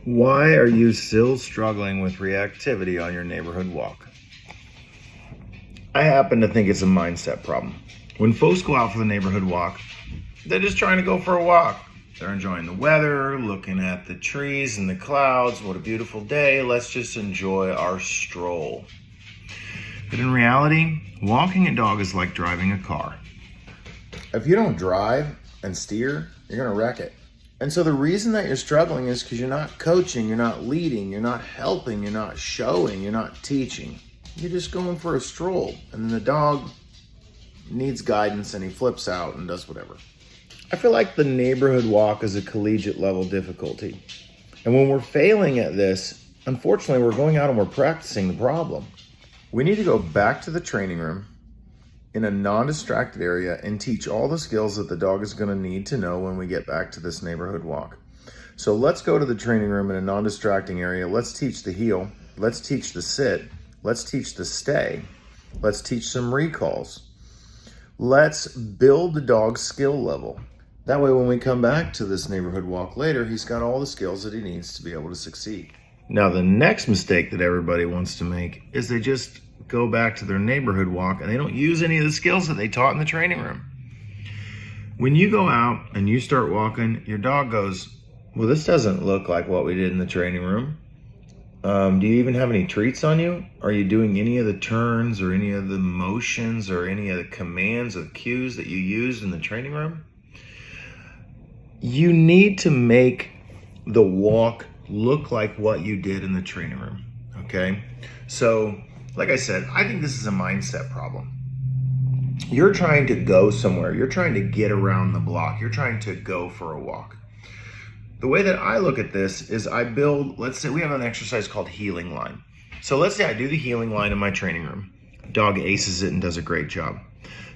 Why are you still struggling with reactivity on your neighborhood walk? I happen to think it's a mindset problem. When folks go out for the neighborhood walk, they're just trying to go for a walk. They're enjoying the weather, looking at the trees and the clouds. What a beautiful day. Let's just enjoy our stroll. But in reality, walking a dog is like driving a car. If you don't drive and steer, you're going to wreck it. And so the reason that you're struggling is because you're not coaching, you're not leading, you're not helping, you're not showing, you're not teaching. You're just going for a stroll. And then the dog needs guidance and he flips out and does whatever. I feel like the neighborhood walk is a collegiate level difficulty. And when we're failing at this, unfortunately, we're going out and we're practicing the problem. We need to go back to the training room in a non-distracted area and teach all the skills that the dog is going to need to know when we get back to this neighborhood walk. So let's go to the training room in a non-distracting area. Let's teach the heel. Let's teach the sit. Let's teach the stay. Let's teach some recalls. Let's build the dog's skill level. That way, when we come back to this neighborhood walk later, he's got all the skills that he needs to be able to succeed. Now, the next mistake that everybody wants to make is they just go back to their neighborhood walk and they don't use any of the skills that they taught in the training room. When you go out and you start walking, your dog goes, well, this doesn't look like what we did in the training room. Do you even have any treats on you? Are you doing any of the turns or any of the motions or any of the commands or cues that you used in the training room? You need to make the walk look like what you did in the training room, okay? So, like I said, I think this is a mindset problem. You're trying to go somewhere. You're trying to get around the block. You're trying to go for a walk. The way that I look at this is I build, let's say we have an exercise called heeling line. So let's say I do the heeling line in my training room. Dog aces it and does a great job.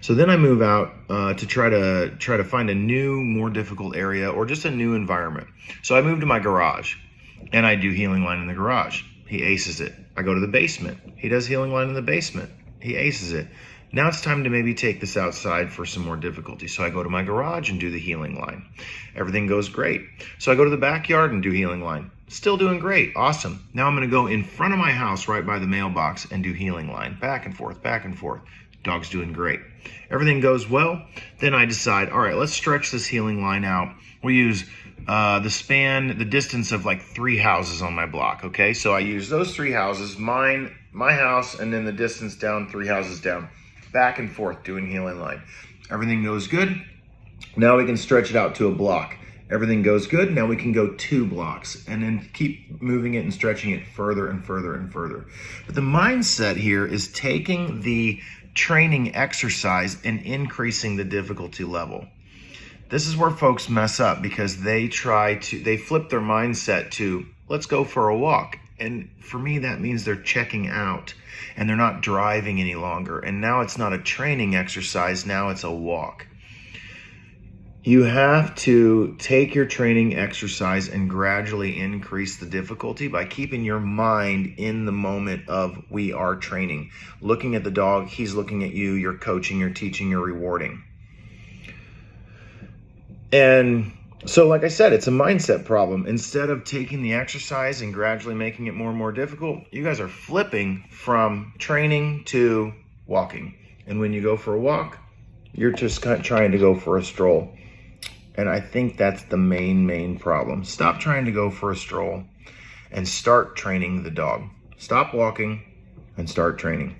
So then I move out to try to find a new, more difficult area or just a new environment. So I move to my garage and I do heeling line in the garage. He aces it. I go to the basement. He does heeling line in the basement. He aces it. Now it's time to maybe take this outside for some more difficulty. So I go to my garage and do the heeling line. Everything goes great. So I go to the backyard and do heeling line. Still doing great. Awesome. Now I'm going to go in front of my house right by the mailbox and do heeling line. Back and forth, back and forth. Dog's doing great. Everything goes well. Then I decide, all right, let's stretch this heeling line out. We use the distance of like 3 houses on my block, okay? So I use those 3 houses, my house, and then the distance down 3 houses down, back and forth doing heeling line. Everything goes good. Now we can stretch it out to a block. Everything goes good. Now we can go 2 blocks and then keep moving it and stretching it further and further and further. But the mindset here is taking the training exercise and increasing the difficulty level. This is where folks mess up because they flip their mindset to, let's go for a walk. And for me, that means they're checking out and they're not driving any longer. And now it's not a training exercise, now it's a walk. You have to take your training exercise and gradually increase the difficulty by keeping your mind in the moment of we are training. Looking at the dog, he's looking at you, you're coaching, you're teaching, you're rewarding. And so, like I said, it's a mindset problem. Instead of taking the exercise and gradually making it more and more difficult, you guys are flipping from training to walking. And when you go for a walk, you're just kind of trying to go for a stroll. And I think that's the main problem. Stop trying to go for a stroll and start training the dog. Stop walking and start training.